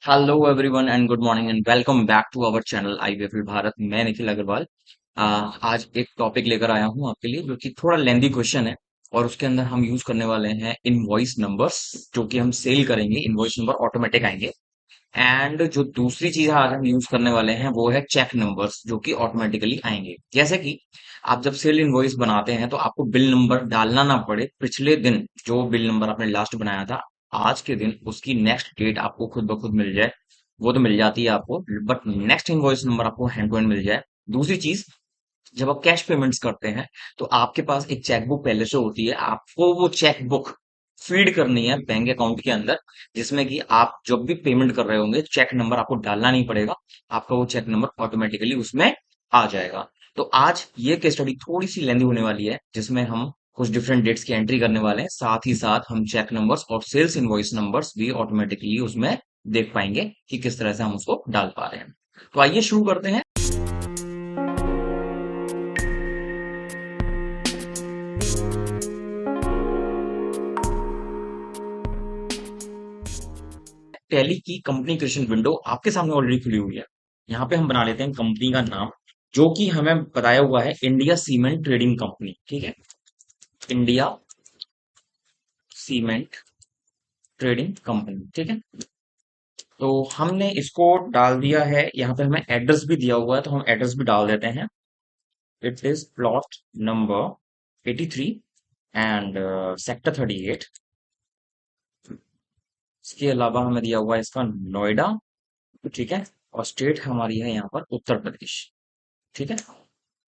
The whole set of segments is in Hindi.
Hello everyone and good morning and welcome back to our channel IVFL Bharat. मैं निखिल अग्रवाल। आज एक टॉपिक लेकर आया हूं आपके लिए जो कि थोड़ा लेंदी क्वेश्चन है और उसके अंदर हम यूज करने वाले हैं इनवॉइस नंबर्स जो कि हम सेल करेंगे। इनवॉइस नंबर ऑटोमेटिक आएंगे। एंड जो दूसरी चीज आज हम यूज करने वाले हैं वो है चेक नंबर्स जो कि ऑटोमेटिकली आएंगे। जैसे कि आप जब सेल इनवॉइस बनाते हैं तो आपको बिल नंबर डालना ना पड़े। पिछले दिन जो बिल नंबर आपने लास्ट बनाया था आज के दिन उसकी नेक्स्ट डेट आपको खुद ब खुद मिल जाए, वो तो मिल जाती है आपको, बट नेक्स्ट इनवॉइस नंबर आपको हैंड टू हैंड मिल जाए। दूसरी चीज, जब आप कैश पेमेंट्स करते हैं तो आपके पास एक चेकबुक पहले से होती है। आपको वो चेकबुक फीड करनी है बैंक अकाउंट के अंदर, जिसमें कि आप जब भी पेमेंट कर रहे होंगे चेक नंबर आपको डालना नहीं पड़ेगा। आपका वो चेक नंबर ऑटोमेटिकली उसमें आ जाएगा। तो आज ये केस स्टडी थोड़ी सी लेंदी होने वाली है जिसमें हम कुछ डिफरेंट डेट्स की एंट्री करने वाले हैं, साथ ही साथ हम चेक नंबर्स और सेल्स इनवॉइस नंबर्स भी ऑटोमेटिकली उसमें देख पाएंगे कि किस तरह से हम उसको डाल पा रहे हैं। तो आइए शुरू करते हैं। टैली की कंपनी क्रिएशन विंडो आपके सामने ऑलरेडी खुली हुई है। यहाँ पे हम बना लेते हैं कंपनी का नाम, जो कि हमें बताया हुआ है इंडिया सीमेंट ट्रेडिंग कंपनी। ठीक है, इंडिया सीमेंट ट्रेडिंग कंपनी। ठीक है, तो हमने इसको डाल दिया है। यहाँ पे हमें एड्रेस भी दिया हुआ है तो हम एड्रेस भी डाल देते हैं। It is plot number 83 and sector 38। इसके अलावा हमें दिया हुआ है इसका नोएडा। ठीक है, और स्टेट हमारी है यहाँ पर उत्तर प्रदेश। ठीक है,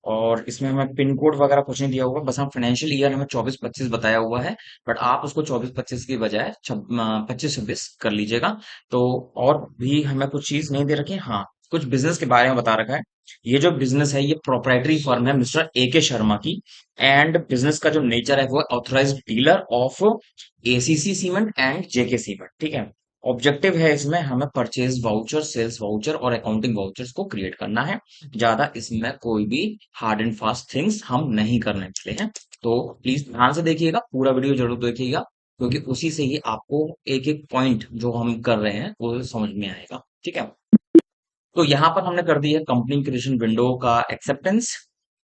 और इसमें हमें पिन कोड वगैरह कुछ नहीं दिया हुआ, बस हम फाइनेंशियल ईयर हमें 24-25 बताया हुआ है। बट आप उसको 24-25 की बजाय 25-26 कर लीजिएगा। तो और भी हमें कुछ चीज नहीं दे रखी है। हाँ, कुछ बिजनेस के बारे में बता रखा है। ये जो बिजनेस है ये प्रोप्राइटरी फर्म है मिस्टर ए के शर्मा की। एंड बिजनेस का जो नेचर है वो authorised dealer of ACC cement and JK cement. ठीक है, ऑब्जेक्टिव है इसमें हमें परचेज वाउचर, सेल्स वाउचर और अकाउंटिंग वाउचर्स को क्रिएट करना है। ज्यादा इसमें कोई भी हार्ड एंड फास्ट थिंग्स हम नहीं करने वाले हैं। तो प्लीज ध्यान से देखिएगा, पूरा वीडियो जरूर देखिएगा, क्योंकि उसी से ही आपको एक एक पॉइंट जो हम कर रहे हैं वो समझ में आएगा। ठीक है, तो यहाँ पर हमने कर दी है कंपनी क्रिएशन विंडो का एक्सेप्टेंस।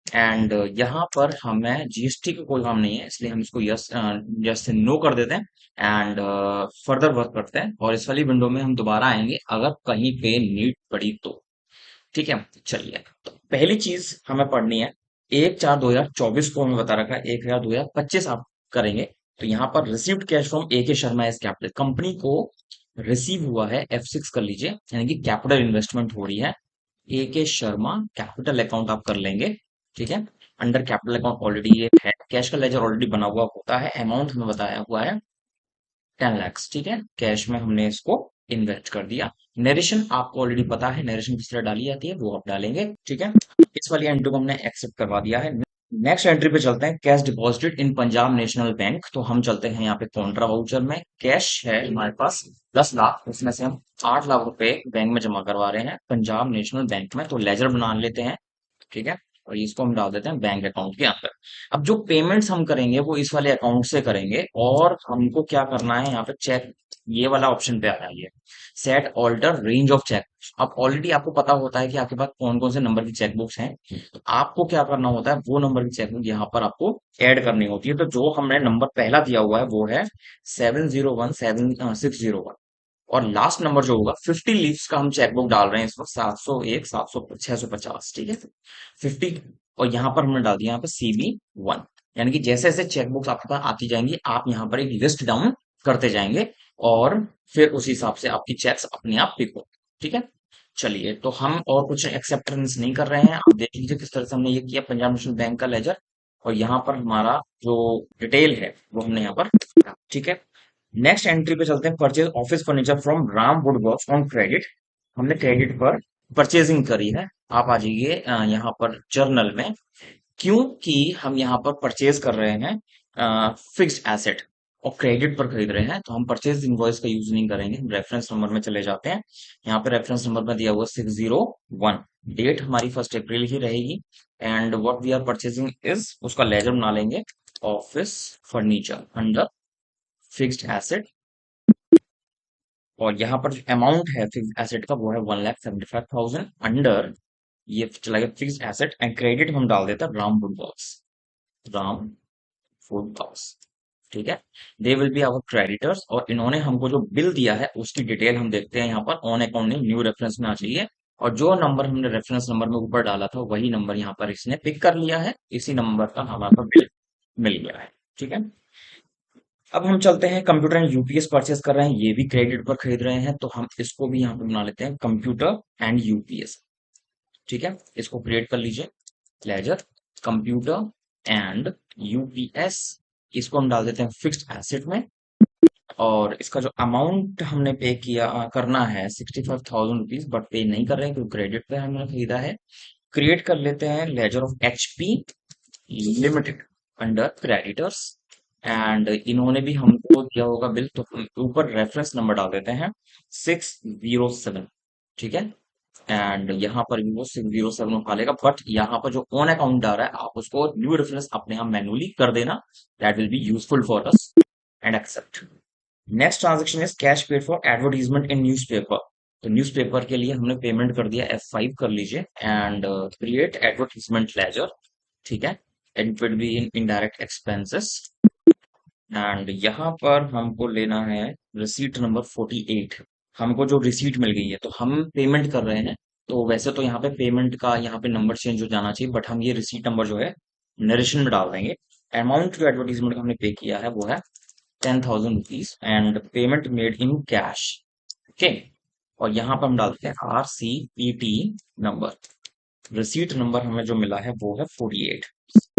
एंड यहाँ पर हमें जीएसटी का कोई काम नहीं है, इसलिए हम इसको यस यस से नो कर देते हैं। एंड फर्दर वर्क करते हैं और इस वाली विंडो में हम दोबारा आएंगे अगर कहीं पे नीड पड़ी तो। ठीक है, चलिए, तो पहली चीज हमें पढ़नी है 1/4/2024 को हमें बता रखा है 1/2025 आप करेंगे। तो यहाँ पर रिसीव्ड कैश फ्रॉम ए के शर्मा एज कैपिटल, कंपनी को रिसीव हुआ है F6 कर लीजिए, यानी कि कैपिटल इन्वेस्टमेंट हो रही है। ए के शर्मा कैपिटल अकाउंट आप कर लेंगे। ठीक है, अंडर कैपिटल अकाउंट ऑलरेडी ये है, कैश का लेजर ऑलरेडी बना हुआ होता है। अमाउंट हमें बताया हुआ है 10 lakhs। ठीक है, कैश में हमने इसको इन्वेस्ट कर दिया। नरेशन आपको ऑलरेडी पता है, नरेशन किस तरह डाली जाती है वो आप डालेंगे। ठीक है, इस वाली एंट्री को हमने एक्सेप्ट करवा दिया है। नेक्स्ट एंट्री पे चलते हैं, cash deposited in Punjab national bank. तो हम चलते हैं यहाँ पे कॉन्ट्रा वाउचर में। कैश है हमारे पास 10 लाख, उसमें से हम 8 लाख रुपए बैंक में जमा करवा रहे हैं पंजाब नेशनल बैंक में। तो लेजर बना लेते हैं। ठीक है, और इसको हम डाल देते हैं बैंक अकाउंट के अंदर। अब जो पेमेंट्स हम करेंगे वो इस वाले अकाउंट से करेंगे और हमको क्या करना है, यहाँ पे चेक, ये वाला ऑप्शन पे आ है set alter range of check. अब ऑलरेडी आपको पता होता है कि आपके पास कौन कौन से नंबर की चेकबुक्स हैं। तो आपको क्या करना होता है, वो नंबर की चेकबुक यहाँ पर आपको ऐड करनी होती है। तो जो हमने नंबर पहला दिया हुआ है वो है 7017 601, और लास्ट नंबर जो होगा 50 लीव्स का हम चेकबुक डाल रहे हैं इस वक्त 701 700 650। ठीक है, 50, और यहाँ पर हमने डाल दिया यहाँ पर CB1। यानी कि जैसे जैसे चेकबुक्स आपके पास आती जाएंगी आप यहाँ पर एक लिस्ट डाउन करते जाएंगे और फिर उस हिसाब से आपकी चेक्स अपने आप पिक हो। ठीक है, चलिए, तो हम और कुछ एक्सेप्टेंस नहीं कर रहे हैं। आप देख लीजिए किस तरह से हमने ये किया, पंजाब नेशनल बैंक का लेजर, और यहाँ पर हमारा जो डिटेल है वो हमने यहाँ पर। ठीक है, नेक्स्ट एंट्री पे चलते हैं, purchase office furniture from Ram wood works on credit. हमने क्रेडिट पर परचेजिंग करी है। आप आ जाइए यहाँ पर जर्नल में, क्योंकि हम यहाँ पर परचेज कर रहे हैं फिक्स्ड एसेट और क्रेडिट पर खरीद रहे हैं, तो हम परचेज इनवॉइस का यूज नहीं करेंगे। हम रेफरेंस नंबर में चले जाते हैं। यहाँ पे रेफरेंस नंबर में दिया हुआ 601, डेट हमारी 1 अप्रैल ही रहेगी। And what we are purchasing is, उसका लेजर बना लेंगे office furniture under fixed asset और यहाँ पर जो अमाउंट है फिक्स एसेट का वो है 1,75,000 अंडर, ये चला गया फिक्स एसेट, एंड क्रेडिट हम डाल देते हैं Ram wood works, Ram wood works. ठीक है, they will be our creditors, और इन्होंने हमको जो बिल दिया है उसकी डिटेल हम देखते हैं यहाँ पर ऑन अकाउंट न्यू रेफरेंस में आ चाहिए, और जो नंबर हमने रेफरेंस नंबर में ऊपर डाला था वही नंबर यहाँ पर इसने पिक कर लिया है, इसी नंबर का हमारा बिल मिल गया है। ठीक है, अब हम चलते हैं कंप्यूटर एंड यूपीएस परचेस कर रहे हैं, ये भी क्रेडिट पर खरीद रहे हैं, तो हम इसको भी यहाँ पे बना लेते हैं कंप्यूटर एंड यूपीएस। ठीक है, इसको क्रिएट कर लीजिए, लेजर कंप्यूटर एंड यूपीएस, इसको हम डाल देते हैं फिक्स्ड एसेट में, और इसका जो अमाउंट हमने पे किया करना है 65,000 रुपीज, बट पे नहीं कर रहे हैं क्योंकि क्रेडिट पे हमने खरीदा है। क्रिएट कर लेते हैं laser of HP limited under creditors, and इन्होंने भी हमको दिया होगा बिल, तो हम ऊपर रेफरेंस नंबर डाल देते हैं 607। ठीक है, एंड यहाँ पर भी वो 607 उठा लेगा, बट यहाँ पर जो ऑन अकाउंट आ रहा है आप उसको न्यू रेफरेंस अपने आप मैनुअली कर देना, that will be useful for us, and accept. Next transaction is cash paid for advertisement in newspaper, तो न्यूज़पेपर के लिए हमने पेमेंट कर दिया, F5 कर लीजिए, एंड क्रिएट एडवर्टीजमेंट लेजर। ठीक है, it will be in indirect expenses, and यहाँ पर हमको लेना है रिसीट नंबर 48, हमको जो रिसीट मिल गई है तो हम पेमेंट कर रहे हैं, तो वैसे तो यहाँ पे पेमेंट का यहाँ पे नंबर चेंज हो जाना चाहिए, बट हम ये रिसीट नंबर जो है नरेशन में डाल देंगे। अमाउंट जो एडवर्टीजमेंट का हमने पे किया है वो है 10,000 rupees, and payment made in cash. Okay, और यहाँ पर हम डालते हैं RCPT नंबर, रिसीट नंबर हमें जो मिला है वो है 48।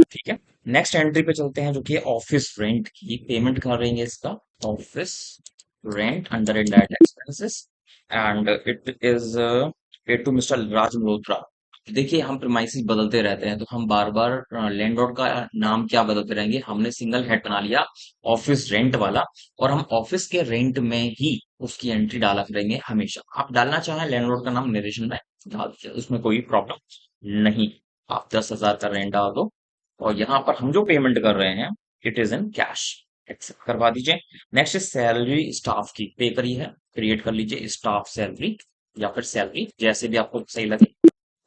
ठीक है, नेक्स्ट एंट्री पे चलते हैं जो कि ऑफिस रेंट की पेमेंट कर रही है, इसका office rent under indirect expenses, and it is paid to mister Raj Malhotra. देखिए हम प्रीमाइसेस बदलते रहते हैं, तो हम बार बार लैंडलॉर्ड का नाम क्या बदलते रहेंगे, हमने सिंगल हेड बना लिया ऑफिस रेंट वाला, और हम ऑफिस के रेंट में ही उसकी एंट्री डाला करेंगे हमेशा। आप डालना चाहें लैंडलॉर्ड का नाम नरेशन में डाल दीजिए, उसमें कोई प्रॉब्लम नहीं, आप 10,000 का रेंट डाल दो, और यहाँ पर हम जो पेमेंट कर रहे हैं it is in cash, accept करवा दीजिए। नेक्स्ट इज सैलरी स्टाफ की पे करी है, क्रिएट कर लीजिए स्टाफ सैलरी या फिर सैलरी जैसे भी आपको सही लगे।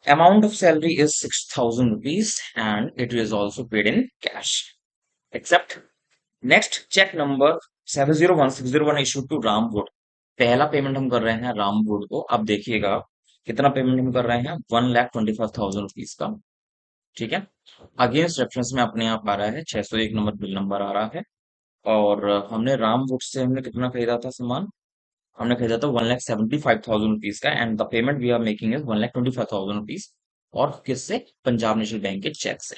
Amount of salary is 6,000 rupees, and it is also paid in cash, except. Next cheque number 701601 issued to Ramwood, पहला पेमेंट हम कर रहे हैं रामवुड को। अब देखिएगा कितना पेमेंट हम कर रहे हैं, 1,25,000 रुपीज का। ठीक है, अगेंस्ट रेफरेंस में अपने आप आ रहा है 601 नंबर बिल नंबर आ रहा है, और हमने राम बुक्स से हमने कितना खरीदा था सामान, हमने खरीदा था 1,75,000 रुपीज का, and the payment we are making is 1,25,000 rupees, और किससे, पंजाब नेशनल बैंक के चेक से।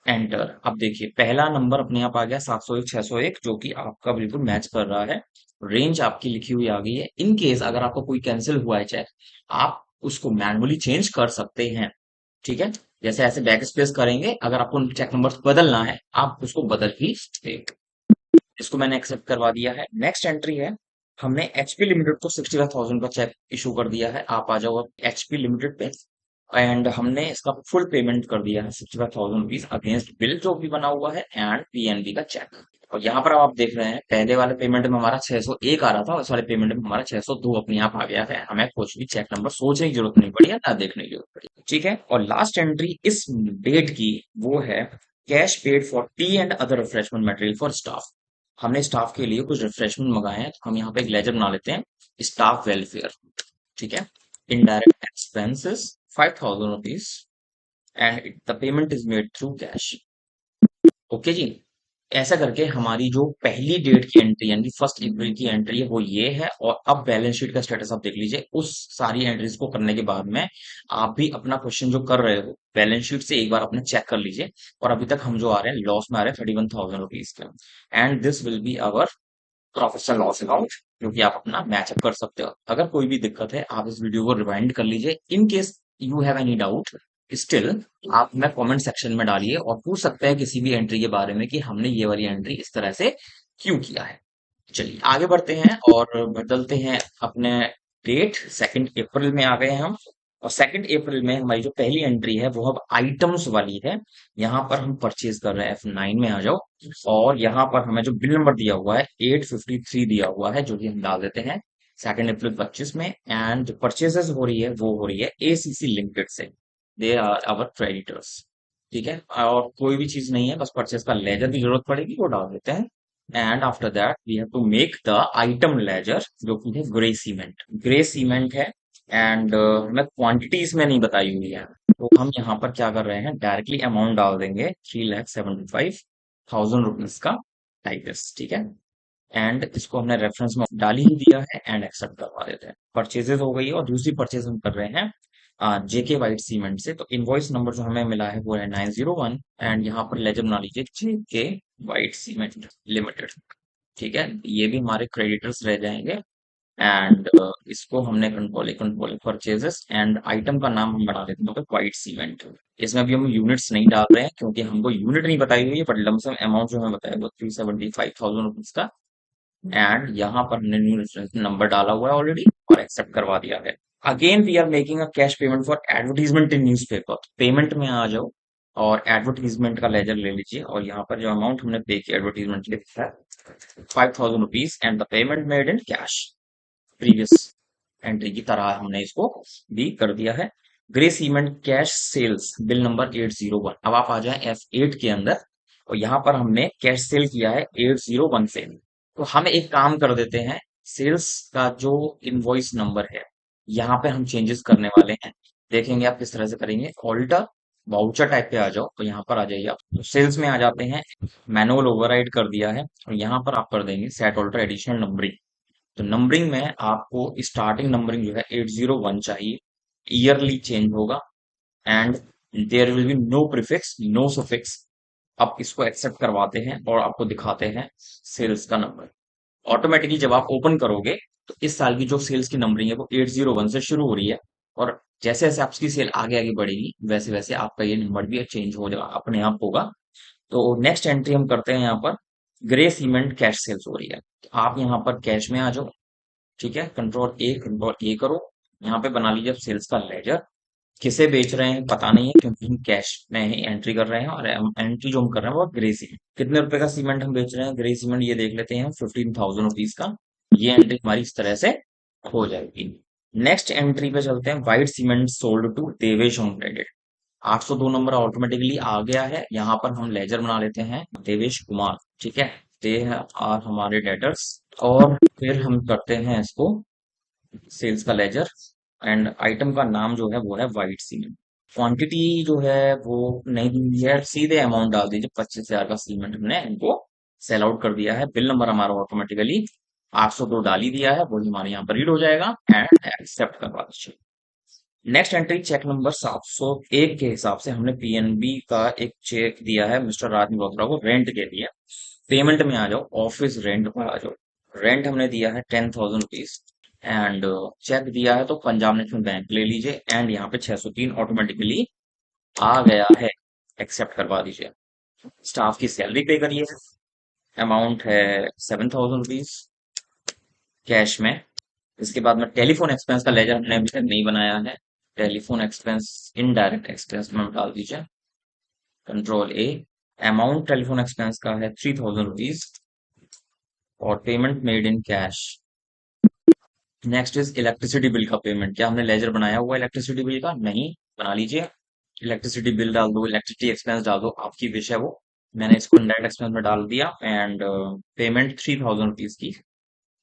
एंटर, अब देखिए पहला नंबर अपने आप आ गया 701 601, जो कि आपका बिल्कुल मैच कर रहा है, रेंज आपकी लिखी हुई आ गई है। इन केस अगर आपका कोई कैंसिल हुआ है चेक, आप उसको मैनुअली चेंज कर सकते हैं। ठीक है, जैसे ऐसे बैक स्पेस करेंगे, अगर आपको चेक नंबर बदलना है आप उसको बदल भी सकते हैं। इसको मैंने एक्सेप्ट करवा दिया है। नेक्स्ट एंट्री है, हमने एचपी लिमिटेड को 65,000 का चेक इशू कर दिया है, आप आ जाओ एचपी लिमिटेड पे, एंड हमने इसका फुल पेमेंट कर दिया है 65,000 रुपीज अगेंस्ट बिल जो भी बना हुआ है एंड पीएनबी का चेक। और यहाँ पर अब आप देख रहे हैं पहले वाले पेमेंट में हमारा 601 आ रहा था, इस वाले पेमेंट में हमारा 602 अपने आप आ गया है, हमें कुछ भी चेक नंबर सोचने की जरूरत नहीं पड़ी है, ना देखने की जरूरत पड़ी। ठीक है, और लास्ट एंट्री इस डेट की वो है cash paid for T and other refreshment material for staff, हमने स्टाफ के लिए कुछ रिफ्रेशमेंट मंगाए हैं, तो हम यहाँ पे एक लेजर बना लेते हैं स्टाफ वेलफेयर। ठीक है, indirect expenses 5,000 rupees, and the payment is made through cash. Okay जी, ऐसा करके हमारी जो पहली डेट की एंट्री यानी 1 अप्रैल की एंट्री है वो ये है, और अब बैलेंस शीट का स्टेटस आप देख लीजिए। उस सारी एंट्रीज को करने के बाद में आप भी अपना क्वेश्चन जो कर रहे हो बैलेंस शीट से एक बार अपने चेक कर लीजिए, और अभी तक हम जो आ रहे हैं लॉस में आ रहे हैं 31,000 रुपीज के, and this will be our professional loss account, जो कि आप अपना मैचअप कर सकते हो। अगर कोई भी दिक्कत है आप इस वीडियो को रिवाइंड कर लीजिए, in case you have any doubt still आप हमें कमेंट सेक्शन में डालिए, और पूछ सकते हैं किसी भी एंट्री के बारे में कि हमने ये वाली एंट्री इस तरह से क्यों किया है। चलिए आगे बढ़ते हैं और बदलते हैं अपने डेट, 2 अप्रैल में आ गए हैं हम, और 2 अप्रैल में हमारी जो पहली एंट्री है वो अब आइटम्स वाली है। यहाँ पर हम परचेज कर रहे हैं, F9 में आ जाओ, और यहाँ पर हमें जो बिल नंबर दिया हुआ है 853 दिया हुआ है, जो कि हम डाल देते हैं सेकेंड अप्रैल 25 में। एंड परचेजेस हो रही है वो हो रही है एसीसी लिमिटेड से। They are our creditors. ठीक है, और कोई भी चीज नहीं है, बस परचेज का लेजर की जरूरत पड़ेगी, वो डाल देते हैं। And after that we have to make the item ledger, जो कि है ग्रे सीमेंट। ग्रे सीमेंट है। एंड हमें क्वांटिटी इसमें नहीं बताई हुई है, तो हम यहाँ पर क्या कर रहे हैं, डायरेक्टली अमाउंट डाल देंगे 3,75,000 रुपीज का टाइपिस। ठीक है, एंड इसको हमने रेफरेंस में डाल ही दिया है एंड एक्सेप्ट करवा देते हैं। परचेजेस हो गई है, और दूसरी परचेज हम कर रहे हैं जेके वाइट सीमेंट से। तो इनवॉइस नंबर जो हमें मिला है वो है 901, एंड यहाँ पर लेजर बना लीजिए जेके वाइट सीमेंट लिमिटेड। ठीक है, ये भी हमारे क्रेडिटर्स रह जाएंगे। एंड इसको हमने कंट्रोल परचेजेस, एंड आइटम का नाम हम बना देते हैं व्हाइट सीमेंट। इसमें भी हम यूनिट्स नहीं डाल रहे हैं, क्योंकि हमको यूनिट नहीं बताई हुई है, बट लमसम अमाउंट जो हमें बताया वो 375,000 रुपीज का। एंड यहाँ पर हमने न्यू रेफरेंस नंबर डाला हुआ है ऑलरेडी, और एक्सेप्ट करवा दिया है। Again we are making a cash payment for advertisement in newspaper. Payment में आ जाओ, और एडवर्टीजमेंट का लेजर ले लीजिए, और यहाँ पर जो अमाउंट हमने पे किया एडवर्टीजमेंट लिखा है 5,000 rupees, and the payment made in cash. Previous entry की तरह हमने इसको भी कर दिया है। Grey cement cash sales bill number 801। अब आप आ जाए F8 के अंदर, और यहाँ पर हमने कैश सेल किया है 801 से। तो हम एक काम कर देते हैं, सेल्स का जो इनवॉइस नंबर है, यहाँ पे हम चेंजेस करने वाले हैं। देखेंगे आप किस तरह से करेंगे। ऑल्टर वाउचर टाइप पे आ जाओ, तो यहाँ पर आ जाइए आप, तो सेल्स में आ जाते हैं। मैनुअल ओवरराइड कर दिया है, और यहाँ पर आप कर देंगे सेट ऑल्टर एडिशनल नंबरिंग। तो नंबरिंग में आपको स्टार्टिंग नंबरिंग जो है 801 चाहिए, ईयरली चेंज होगा। And there will be no prefix no suffix. आप इसको एक्सेप्ट करवाते हैं, और आपको दिखाते हैं सेल्स का नंबर। ऑटोमेटिकली जब आप ओपन करोगे, तो इस साल की जो सेल्स की नंबरिंग है वो 801 से शुरू हो रही है, और जैसे जैसे आपकी सेल आगे आगे बढ़ेगी, वैसे वैसे आपका ये नंबर भी चेंज हो जाएगा, अपने आप होगा। तो नेक्स्ट एंट्री हम करते हैं यहाँ पर, ग्रे सीमेंट कैश सेल्स हो रही है। तो आप यहाँ पर कैश में आ जाओ। ठीक है, कंट्रोल ए करो। यहाँ पे बना लीजिए सेल्स का लेजर। किसे बेच रहे हैं पता नहीं है, क्योंकि हम कैश में ही एंट्री कर रहे हैं, और एंट्री जो हम कर रहे हैं वो ग्रे सीमेंट। कितने रुपए का सीमेंट हम बेच रहे हैं ग्रे सीमेंट, ये देख लेते हैं, 15,000 रुपीज का। ये एंट्री हमारी इस तरह से हो जाएगी। नेक्स्ट एंट्री पे चलते हैं, white cement sold to Devesh on credit. 802 number automatically आ गया है। यहाँ पर हम लेजर बना लेते हैं देवेश कुमार। ठीक है, दे आर हमारे डेटर्स, और फिर हम करते हैं इसको सेल्स का लेजर। एंड आइटम का नाम जो है वो है व्हाइट सीमेंट। क्वांटिटी जो है वो नहीं दी हुई है, सीधे अमाउंट डाल दीजिए, 25,000 का सीमेंट हमने इनको सेल आउट कर दिया है। बिल नंबर हमारा ऑटोमेटिकली 802 डाल ही दिया है, वो हमारे यहाँ पर रीड हो जाएगा। एंड एक्सेप्ट करवा दीजिए। नेक्स्ट एंट्री चेक नंबर 701 के हिसाब से हमने पीएनबी का एक चेक दिया है मिस्टर राज मल्होत्रा को रेंट के लिए। पेमेंट में आ जाओ, ऑफिस रेंट पर आ जाओ। रेंट हमने दिया है 10,000 रुपीज। एंड चेक दिया है तो पंजाब नेशनल बैंक ले लीजिए, एंड यहाँ पे 603 ऑटोमेटिकली आ गया है। एक्सेप्ट करवा दीजिए। स्टाफ की सैलरी पे करिए, अमाउंट है 7,000 रुपीज कैश में। इसके बाद में टेलीफोन एक्सपेंस का लेजर हमने अभी तक नहीं बनाया है। टेलीफोन एक्सपेंस इनडायरेक्ट एक्सपेंस में डाल दीजिए, कंट्रोल ए। अमाउंट टेलीफोन एक्सपेंस का है 3,000 रुपीज, और payment made in cash. Next is electricity bill का पेमेंट। क्या हमने लेजर बनाया हुआ इलेक्ट्रिसिटी बिल का? नहीं, बना लीजिए। इलेक्ट्रिसिटी बिल डाल दो, इलेक्ट्रिसिटी एक्सपेंस डाल दो, आपकी विश है वो। मैंने इसको इनडायरेक्ट एक्सपेंस में डाल दिया। एंड पेमेंट 3,000 रुपीज की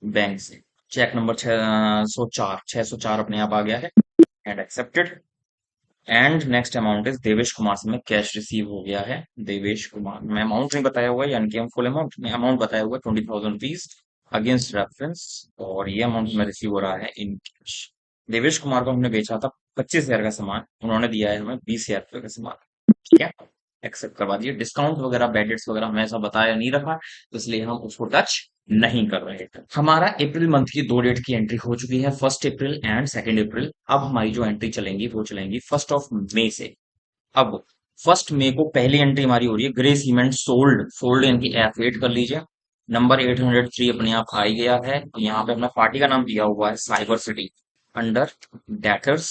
बैंक से। चेक नंबर 604 अपने आप आ गया है, and accepted. And next amount is Devesh Kumar से मैं कैश रिसीव हो गया है। देवेश कुमार में अमाउंट नहीं बताया हुआ है, यानी कि हम फुल अमाउंट में अमाउंट बताया हुआ है 20,000 रुपीज अगेंस्ट रेफरेंस, और ये अमाउंट में रिसीव हो रहा है इन कैश। देवेश कुमार को हमने बेचा था 25,000 का सामान, उन्होंने दिया है हमें 20,000 रुपये का सामान। ठीक है, एक्सेप्ट करवा दिए। डिस्काउंट वगैरह बेडेट्स वगैरह हमें ऐसा बताया नहीं रखा, तो इसलिए हम उसको टच नहीं कर रहे थे। हमारा अप्रैल मंथ की दो डेट की एंट्री हो चुकी है, 1 अप्रैल एंड 2 अप्रैल। अब हमारी जो एंट्री चलेंगी वो चलेंगी 1 मई से। अब 1 मई को पहली एंट्री हमारी हो रही है ग्रे सीमेंट सोल्ड। सोल्ड यानी कि F8 कर लीजिए। नंबर 803 अपने आप आ ही गया है। यहाँ पे अपना पार्टी का नाम दिया हुआ है cyber city. Under debtors,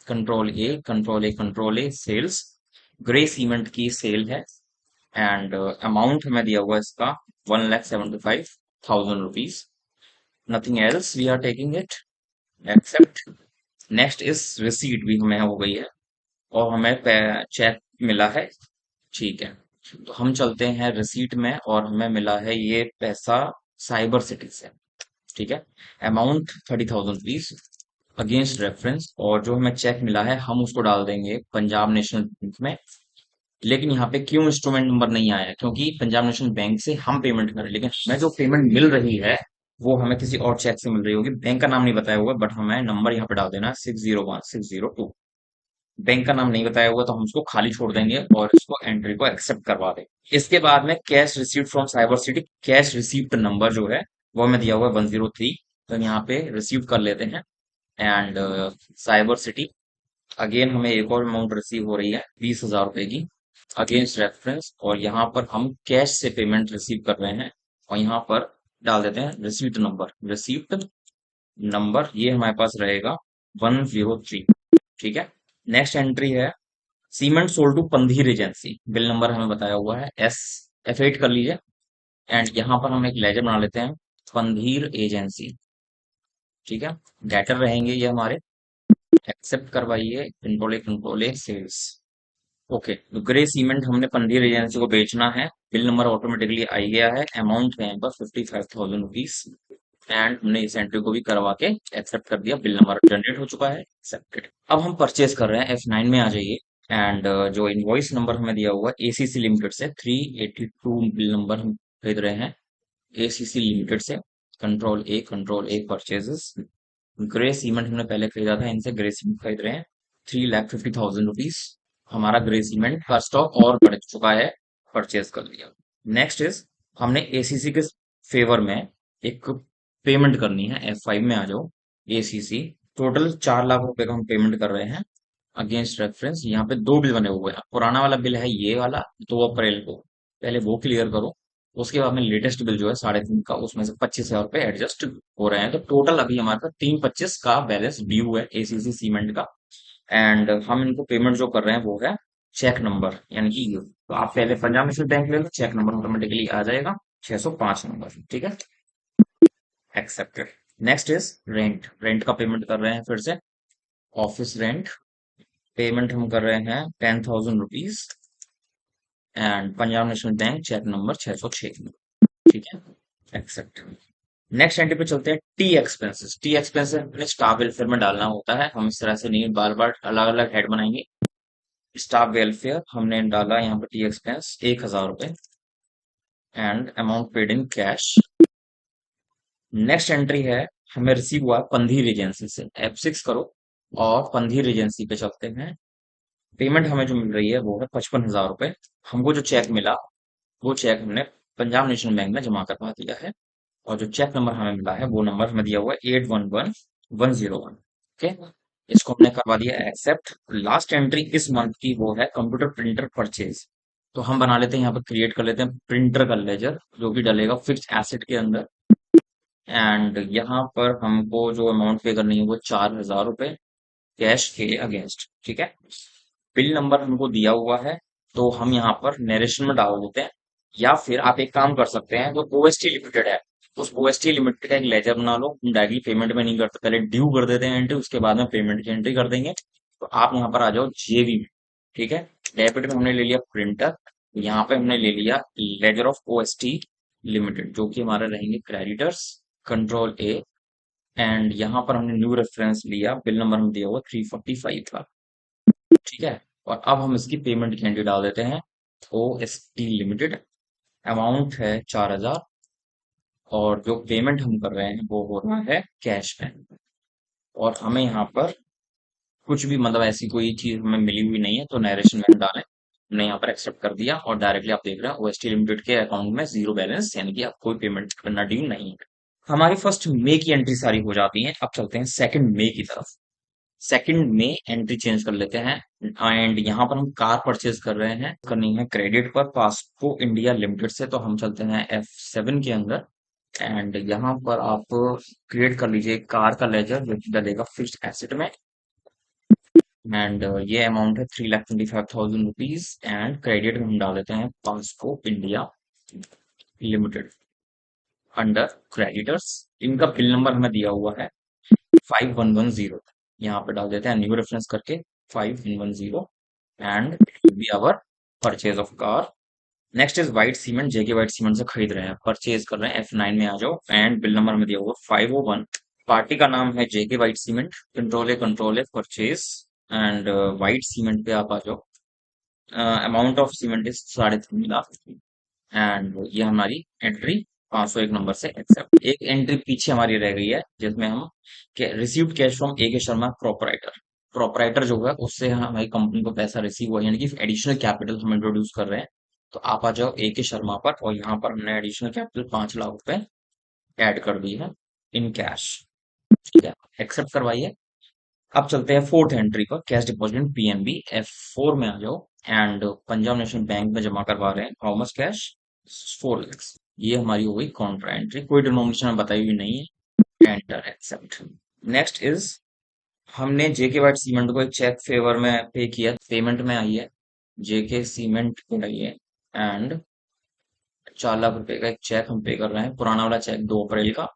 control A sales. Grey cement की सेल है। एंड अमाउंट हमें दिया हुआ है इसका 1,75,000 rupees. Nothing else we are taking it, accept. Next is receipt भी हमें हो गई है और हमें चेक मिला है, ठीक है। तो हम चलते हैं रिसीट में और हमें मिला है ये पैसा साइबर सिटी से, ठीक है। अमाउंट 30,000 रुपीज अगेंस्ट रेफरेंस, और जो हमें चेक मिला है हम उसको डाल देंगे पंजाब नेशनल बैंक में। लेकिन यहाँ पे क्यों इंस्ट्रूमेंट नंबर नहीं आया, क्योंकि पंजाब नेशनल बैंक से हम पेमेंट करें, लेकिन हमें जो पेमेंट मिल रही है वो हमें किसी और चेक से मिल रही होगी। बैंक का नाम नहीं बताया हुआ, बट हमें नंबर यहाँ पे डाल देना 601602। बैंक का नाम नहीं बताया हुआ तो हम उसको खाली छोड़ देंगे और इसको एंट्री को एक्सेप्ट करवा देंगे। इसके बाद में cash received from cyber city, cash received number जो है वो हमें दिया हुआ है 103। तो हम यहाँ पे रिसीव कर लेते हैं। एंड साइबर सिटी, अगेन हमें एक और अमाउंट रिसीव हो रही है 20,000 रुपए की अगेंस्ट रेफरेंस, और यहाँ पर हम कैश से पेमेंट रिसीव कर रहे हैं। और यहाँ पर डाल देते हैं रिसीप्ट नंबर, रिसीप्ट नंबर ये हमारे पास रहेगा 103, ठीक है। नेक्स्ट एंट्री है cement sold to Pandhir agency, bill number हमें बताया हुआ है F8 कर लीजिए। एंड यहाँ पर हम एक लेजर बना लेते हैं पंधीर एजेंसी, ठीक है। डेटर रहेंगे ये हमारे, एक्सेप्ट करवाइए, कंट्रोल ए सेल्स। ओके, तो ग्रे सीमेंट हमने पंडीर एजेंसी को बेचना है, बिल नंबर ऑटोमेटिकली आ गया है, अमाउंट है यहाँ पर 55,000 रुपीज। एंड हमने इस एंट्री को भी करवा के एक्सेप्ट कर दिया, बिल नंबर जनरेट हो चुका है, एक्सेप्टेड। अब हम परचेज कर रहे हैं, F9 में आ जाइए। एंड जो इनवॉइस नंबर हमें दिया हुआ है एसीसी लिमिटेड से 382 बिल नंबर हम खरीद रहे हैं एसीसी लिमिटेड से, कंट्रोल ए परचेजेस। ग्रे सीमेंट हमने पहले खरीदा था इनसे, ग्रे सीमेंट खरीद रहे हैं 3,50,000 रुपीज। हमारा ग्रे सीमेंट का स्टॉक और बढ़ चुका है, परचेज कर लिया। नेक्स्ट इज हमने एसीसी के फेवर में एक पेमेंट करनी है, F5 में आ जाओ। एसीसी टोटल 4 लाख रुपए का हम पेमेंट कर रहे हैं अगेंस्ट रेफरेंस। यहाँ पे दो बिल बने हुए हैं, पुराना वाला बिल है ये वाला 2 अप्रैल को, पहले वो क्लियर करो। उसके बाद में लेटेस्ट बिल जो है 3.5 का, उसमें से 25,000 रुपए एडजस्ट हो रहे हैं। तो टोटल अभी हमारे पास 325 का बैलेंस ड्यू है एसीसी सीमेंट का। एंड हम इनको पेमेंट जो कर रहे हैं वो है चेक नंबर, यानी कि ये। तो आप पहले पंजाब नेशनल बैंक ले लो, चेक नंबर ऑटोमेटिकली आ जाएगा 605 नंबर, ठीक है, accepted. Next is rent, rent का पेमेंट कर रहे हैं फिर से, ऑफिस रेंट पेमेंट हम कर रहे हैं 10,000 rupees. And Punjab national bank cheque number 606, ठीक है, एक्सेप्ट। नेक्स्ट एंट्री पे चलते हैं टी एक्सपेंसेस। टी एक्सपेंसेस अपने स्टाफ वेलफेयर में डालना होता है, हम इस तरह से नहीं बार बार अलग अलग हेड बनाएंगे। स्टाफ वेलफेयर हमने डाला यहाँ पे टी एक्सपेंस 1,000 रुपए and amount paid in cash. Next entry है हमें रिसीव हुआ पंधीर एजेंसी से, F6 करो और पंधीर एजेंसी पे चलते हैं। पेमेंट हमें जो मिल रही है वो है 55,000 रुपए। हमको जो चेक मिला वो चेक हमने पंजाब नेशनल बैंक में जमा करवा दिया है, और जो चेक नंबर हमें मिला है वो नंबर हमें दिया हुआ है 811101। ओके, इसको हमने करवा दिया एक्सेप्ट। लास्ट एंट्री इस मंथ की वो है कंप्यूटर प्रिंटर परचेज। तो हम बना लेते हैं यहाँ पर, क्रिएट कर लेते हैं प्रिंटर का लेजर जो कि डलेगा फिक्स्ड एसेट के अंदर। एंड यहाँ पर हमको जो अमाउंट पे करनी है वो 4,000 रुपए कैश के अगेंस्ट, ठीक है। बिल नंबर हमको दिया हुआ है तो हम यहाँ पर नरेशन में डाल देते हैं, या फिर आप एक काम कर सकते हैं, जो ओएसटी लिमिटेड है उस ओएसटी लिमिटेड का एक लेजर बना लो। हम डायरेक्टली पेमेंट में नहीं करते, पहले ड्यू कर देते हैं एंट्री, उसके बाद में पेमेंट की एंट्री कर देंगे। तो आप यहाँ पर आ जाओ जेवी में, ठीक है। डेबिट में हमने ले लिया प्रिंटर, यहाँ पे हमने ले लिया लेजर ऑफ ओएसटी लिमिटेड जो कि हमारे रहेंगे क्रेडिटर्स, कंट्रोल ए। एंड यहाँ पर हमने न्यू रेफरेंस लिया, बिल नंबर हम दिया हुआ 345 का, ठीक है। और अब हम इसकी पेमेंट की एंट्री डाल देते हैं, ओएसटी लिमिटेड, अमाउंट है 4,000, और जो पेमेंट हम कर रहे हैं वो हो रहा है कैश में। और हमें यहाँ पर कुछ भी मतलब ऐसी कोई चीज हमें मिली हुई नहीं है, तो नरेशन में डालें, हमने यहाँ पर एक्सेप्ट कर दिया और डायरेक्टली आप देख रहे हैं ओएसटी लिमिटेड के अकाउंट में जीरो बैलेंस, यानी कि आप कोई पेमेंट करना ड्यू नहीं है। हमारी फर्स्ट मे की एंट्री सारी हो जाती है। अब चलते हैं सेकंड मे की तरफ। सेकंड में एंट्री चेंज कर लेते हैं। एंड यहाँ पर हम कार परचेज कर रहे हैं, करनी है क्रेडिट पर पास्को इंडिया लिमिटेड से, तो हम चलते हैं F7 के अंदर। एंड यहाँ पर आप क्रिएट कर लीजिए कार का लेजर जो कि डलेगा फिक्स्ड एसेट में। एंड ये अमाउंट है 3,25,000 रुपीज, एंड क्रेडिट में हम डाल देते हैं POCSO India limited. Under creditors. इनका बिल नंबर हमें दिया हुआ है 5110। यहाँ पे डाल देते हैं न्यू रेफरेंस करके 5110 and be our purchase of car. Next is white cement, JK white cement से खरीद रहे हैं, परचेज कर रहे हैं, F9 में आ जाओ एंड बिल नंबर में दिया हुआ 501। पार्टी का नाम है जेके व्हाइट सीमेंट, कंट्रोल है परचेज एंड व्हाइट सीमेंट पे आप आ जाओ। Amount of cement is 3.5 lakh and ये हमारी एंट्री 501 नंबर से एक्सेप्ट। एक एंट्री पीछे हमारी रह गई है जिसमें हम रिसीव्ड कैश फ्रॉम ए के शर्मा प्रोपराइटर। प्रोपराइटर जो है उससे हमारी कंपनी को पैसा रिसीव हुआ, यानी कि एडिशनल कैपिटल हम इंट्रोड्यूस कर रहे हैं। तो आप आ जाओ ए के शर्मा पर और यहाँ पर हमने एडिशनल कैपिटल 5 लाख रुपए ऐड कर दी है इन कैश। ठीक है, एक्सेप्ट करवाइए। अब चलते हैं फोर्थ एंट्री पर, कैश डिपॉजिट पीएनबी। F4 में आ जाओ एंड पंजाब नेशनल बैंक में जमा करवा रहे हैं। How much cash? 4 lakhs। ये हमारी हो गई कॉन्ट्रा एंट्री, कोई डिनोमिनेशन बताई हुई नहीं है। Enter accept. नेक्स्ट इज हमने जेके वाइट सीमेंट को एक चेक फेवर में पे किया, पेमेंट में आई है, जेके सीमेंट को आई है एंड 4 लाख रुपए का एक चेक हम पे कर रहे हैं। पुराना वाला चेक 2 अप्रैल का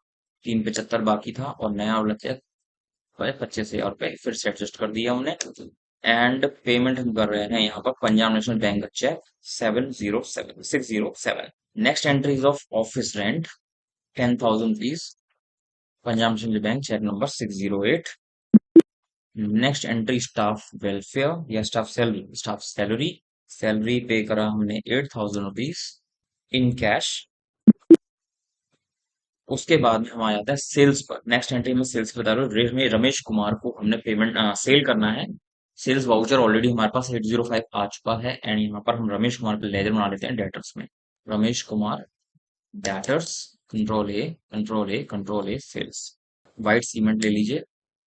375 बाकी था और नया वाला चेक 25,000 रुपए फिर से एडजस्ट कर दिया हमने एंड पेमेंट हम कर रहे हैं यहाँ पर पंजाब नेशनल बैंक का cheque 707 607। Next entry of office rent 10,000 rupees, Punjab national bank cheque number 608। Next entry staff welfare या स्टाफ सैलरी, सैलरी पे करा हमने 8,000 रुपीज इन कैश। उसके बाद में हमारा आता है सेल्स पर। नेक्स्ट एंट्री में सेल्स बता रहा हूँ, रमेश कुमार को हमने पेमेंट सेल करना है। सेल्स वाउचर ऑलरेडी हमारे पास 805 आ चुका है एंड यहाँ पर हम रमेश कुमार पे लेजर बना लेते हैं डेटर्स में। Ramesh Kumar debtors, control A sales. White cement ले लीजिए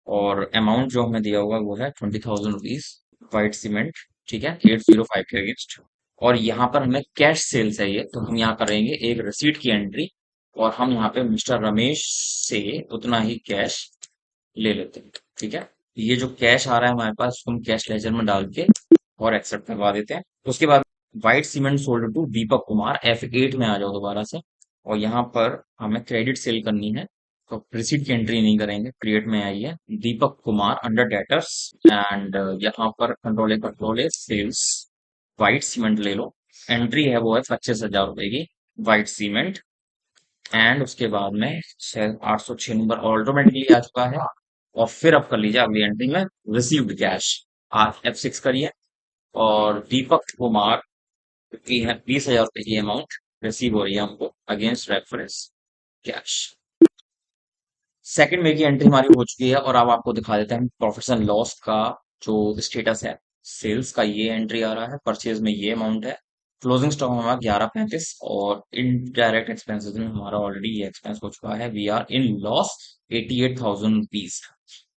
और अमाउंट जो हमें दिया हुआ है वो है 20,000 रुपीज व्हाइट सीमेंट। ठीक है, 805 के अगेंस्ट। और यहाँ पर हमें कैश सेल चाहिए तो हम यहाँ करेंगे एक रिसीट की एंट्री और हम यहाँ पे मिस्टर रमेश से उतना ही कैश ले लेते हैं। ठीक है, ये जो कैश आ रहा है हमारे पास उसको हम कैश लेजर में डाल के और एक्सेप्ट करवा देते हैं। उसके बाद white cement sold to Deepak Kumar, F8 में आ जाओ दोबारा से और यहाँ पर हमें क्रेडिट सेल करनी है तो रिसीट की एंट्री नहीं करेंगे, क्रिएट में आई है Deepak Kumar under debtors and यहाँ पर control A sales. White cement ले लो, एंट्री है वो है 25,000 रुपए की व्हाइट सीमेंट एंड उसके बाद में 806 नंबर ऑटोमेटिकली आ चुका है। और फिर अब कर लीजिए अगली एंट्री में रिसीव्ड कैश, F6 करिए और दीपक कुमार की है 20,000 रुपए की अमाउंट रिसीव हो रही है हमको अगेंस्ट रेफरेंस कैश। सेकंड में की एंट्री हमारी हो चुकी है और अब आपको दिखा देते हैं प्रॉफिट्स एंड लॉस का जो स्टेटस है। सेल्स का ये एंट्री आ रहा है, परचेज में ये अमाउंट है, क्लोजिंग स्टॉक हमारा 1135 और इनडायरेक्ट एक्सपेंसेस में हमारा ऑलरेडी ये एक्सपेंस हो चुका है। We are in loss 88,000 rupees.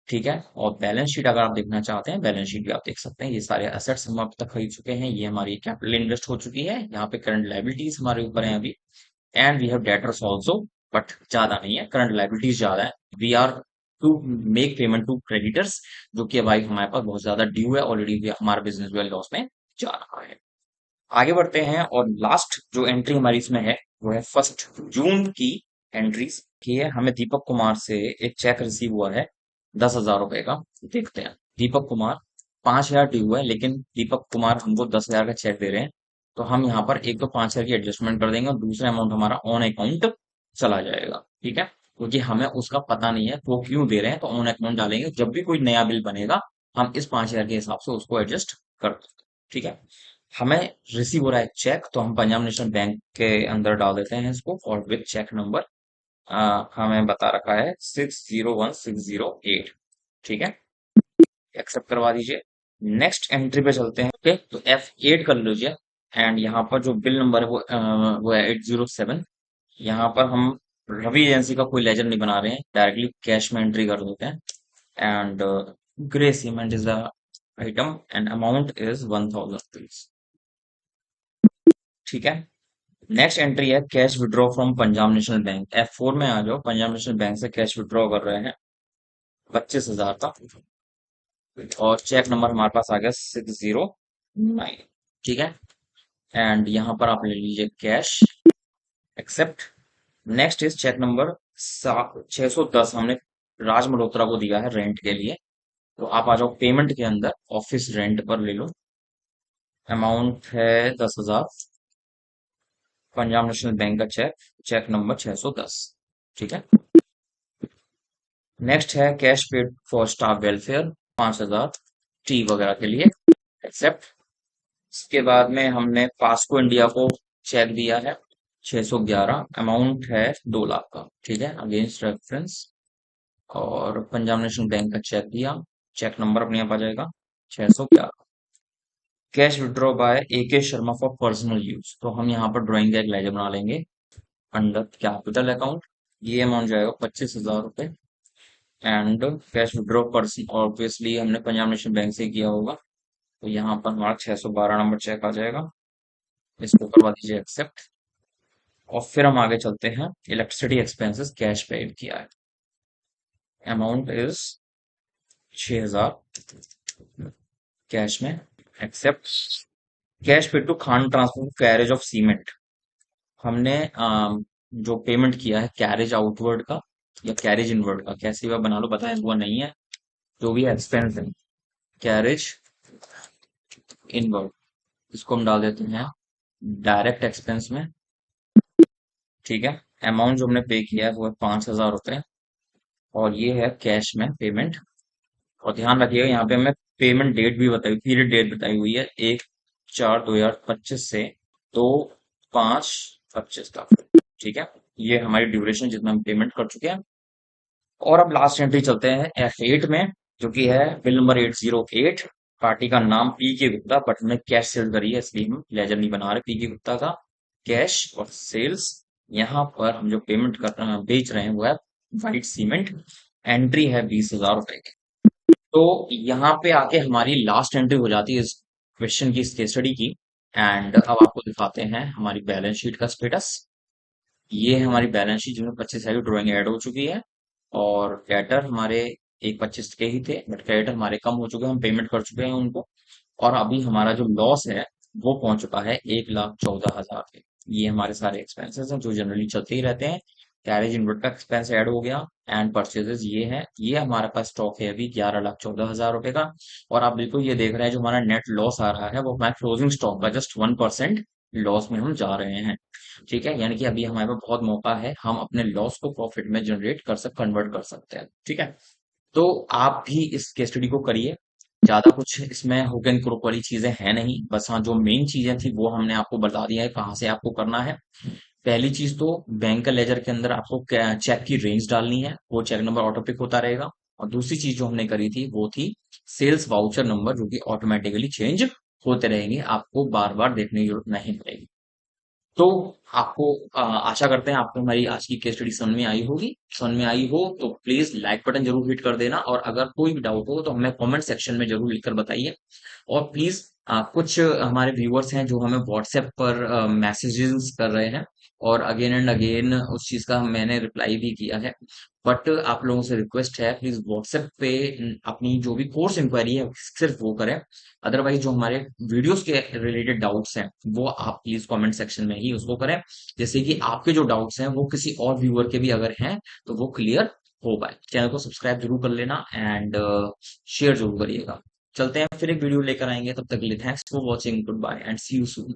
ठीक है, और बैलेंस शीट अगर आप देखना चाहते हैं, बैलेंस शीट भी आप देख सकते हैं। ये सारे एसेट्स हम अब तक खरीद चुके हैं, ये हमारी कैपिटल इन्वेस्ट हो चुकी है, यहाँ पे करंट लायबिलिटीज हमारे ऊपर है अभी and we have debtors also but ज्यादा नहीं है, करंट लायबिलिटीज ज्यादा है। We are to make payment to creditors जो कि भाई हमारे पास बहुत ज्यादा ड्यू है, ऑलरेडी हमारा बिजनेस जो है लॉस में जा रहा है। आगे बढ़ते हैं और लास्ट जो एंट्री हमारी इसमें है वो है 1 जून की एंट्रीज की है। हमें दीपक कुमार से एक चेक रिसीव हुआ है 10,000 रुपए का। देखते हैं, दीपक कुमार 5,000 ड्यू है लेकिन दीपक कुमार हमको 10,000 का चेक दे रहे हैं तो हम यहाँ पर एक तो 5,000 की एडजस्टमेंट कर देंगे और दूसरा अमाउंट हमारा ऑन अकाउंट चला जाएगा। ठीक है, क्योंकि हमें उसका पता नहीं है वो क्यों दे रहे हैं, तो ऑन अकाउंट डालेंगे, जब भी कोई नया बिल बनेगा हम इस 5,000 के हिसाब से उसको एडजस्ट कर देंगे। ठीक है, हमें रिसीव हो रहा है चेक तो हम पंजाब नेशनल बैंक के अंदर डाल देते हैं इसको और विद चेक नंबर हमें बता रखा है 601608। ठीक है, एक्सेप्ट करवा दीजिए। नेक्स्ट एंट्री पे चलते हैं। ओके, तो F8 कर लीजिए एंड यहाँ पर जो बिल नंबर है वो है 807। यहाँ पर हम रवि एजेंसी का कोई लेजर नहीं बना रहे हैं, डायरेक्टली कैश में एंट्री कर देते हैं and grey cement is the item and amount is 1,000 rupees. ठीक है, नेक्स्ट एंट्री है cash withdraw from Punjab national bank. F4 में आ जाओ, पंजाब नेशनल बैंक से कैश विड्रॉ कर रहे हैं 25,000 का और चेक नंबर हमारे पास आ गया 609। ठीक है, एंड यहाँ पर आप ले लीजिए cash, except. Next is cheque number 610, हमने राज मल्होत्रा को दिया है रेंट के लिए। तो आप आ जाओ पेमेंट के अंदर, ऑफिस रेंट पर ले लो। अमाउंट है 10,000। पंजाब नेशनल बैंक का चेक, चेक नंबर 610। ठीक है। नेक्स्ट है cash paid for staff welfare, 5,000 T वगैरह के लिए, एक्सेप्ट। इसके बाद में हमने पास्को इंडिया को चेक दिया है 611, अमाउंट है 2 लाख का। ठीक है, अगेंस्ट रेफरेंस। और पंजाब नेशनल बैंक का चेक दिया, चेक नंबर अपने आप आ जाएगा 611। Cash withdraw by AK Sharma for personal use, तो हम यहाँ पर ड्राइंग का एक लेजर बना लेंगे अंडर कैपिटल अकाउंट। ये अमाउंट जाएगा 25,000 रुपए। And cash withdraw person obviously हमने पंजाब नेशनल बैंक से किया होगा, तो यहाँ पर हमारा 612 नंबर चेक आ जाएगा। इसको करवा दीजिए एक्सेप्ट। और फिर हम आगे चलते हैं, इलेक्ट्रिसिटी एक्सपेंसेस कैश पेड किया है, अमाउंट इज 6,000 कैश में, except. Cash paid to Khan transport carriage of cement, हमने जो पेमेंट किया है कैरेज आउटवर्ड का या कैरेज इनवर्ड का, कैसे भी आप बना लो, बताया हुआ नहीं है। जो भी एक्सपेंस है कैरेज इनवर्ड, इसको हम डाल देते हैं डायरेक्ट एक्सपेंस में। ठीक है। अमाउंट जो हमने पे किया है वो है 5,000 रुपए, और ये है कैश में पेमेंट। और ध्यान रखिएगा यहाँ पे हमें पेमेंट डेट भी बताई, पीरियड डेट बताई हुई है 1/4/2025 से 2/5/25 तक। ठीक है, ये हमारी ड्यूरेशन जितना हम पेमेंट कर चुके हैं। और अब लास्ट एंट्री चलते हैं F8 में, जो कि है बिल नंबर 808। पार्टी का नाम PK गुप्ता, बट हमने कैश सेल करी है इसलिए हम लेजर नहीं बना रहे। PK गुप्ता का कैश और सेल्स, यहाँ पर हम जो पेमेंट कर रहे हैं बेच रहे हैं वो है वाइट सीमेंट। एंट्री है 20,000 रुपए की। तो यहाँ पे आके हमारी लास्ट एंट्री हो जाती है इस क्वेश्चन की, इस केस स्टडी की। एंड अब आपको दिखाते हैं हमारी बैलेंस शीट का स्टेटस। ये है हमारी बैलेंस शीट जिसमें 25 सारी ड्राइंग ऐड हो चुकी है। और क्रेडिटर हमारे एक 25 के ही थे, बट क्रेडिटर हमारे कम हो चुके हैं, हम पेमेंट कर चुके हैं उनको। और अभी हमारा जो लॉस है वो पहुंच चुका है 1,14,000 पे। ये हमारे सारे एक्सपेंसेस हैं जो जनरली चलते ही रहते हैं। कैरेज इनवर्ट का एक्सपेंस ऐड हो गया, एंड परचेजेस ये है। ये हमारे पास स्टॉक है अभी 11,14,000 रुपए का। और आप बिल्कुल ये देख रहे हैं जो हमारा नेट लॉस आ रहा है वो हमारे क्लोजिंग स्टॉक का जस्ट 1% लॉस में हम जा रहे हैं। ठीक है, यानी कि अभी हमारे पास बहुत मौका है, हम अपने लॉस को प्रॉफिट में जनरेट कर कन्वर्ट कर सकते हैं। ठीक है, तो आप भी इस केस स्टडी को करिए। ज्यादा कुछ इसमें हुक एंड क्रोक वाली चीजें हैं नहीं, बस हाँ जो मेन चीजें थी वो हमने आपको बता दिया है कहाँ से आपको करना है। पहली चीज तो बैंक का लेजर के अंदर आपको चेक की रेंज डालनी है, वो चेक नंबर ऑटो पिक होता रहेगा। और दूसरी चीज जो हमने करी थी वो थी सेल्स वाउचर नंबर, जो कि ऑटोमेटिकली चेंज होते रहेंगे, आपको बार बार देखने की जरूरत नहीं पड़ेगी। तो आपको आशा करते हैं आपको हमारी आज की केस स्टडी समझ में आई होगी। समझ में आई हो तो प्लीज लाइक बटन जरूर हिट कर देना, और अगर कोई भी डाउट हो तो हमें कमेंट सेक्शन में जरूर लिखकर बताइए। और प्लीज कुछ हमारे व्यूअर्स हैं जो हमें व्हाट्सएप पर मैसेजेस कर रहे हैं, और अगेन एंड अगेन उस चीज का मैंने रिप्लाई भी किया है। बट आप लोगों से रिक्वेस्ट है प्लीज व्हाट्सएप पे अपनी जो भी कोर्स इंक्वायरी है सिर्फ वो करें। अदरवाइज जो हमारे वीडियोस के रिलेटेड डाउट्स हैं वो आप प्लीज कमेंट सेक्शन में ही उसको करें, जैसे कि आपके जो डाउट्स हैं वो किसी और व्यूअर के भी अगर हैं तो वो क्लियर हो पाए। चैनल को सब्सक्राइब जरूर कर लेना, एंड शेयर जरूर करिएगा। चलते हैं फिर एक वीडियो लेकर आएंगे, तब तक के लिए thanks for watching, good bye and see you soon.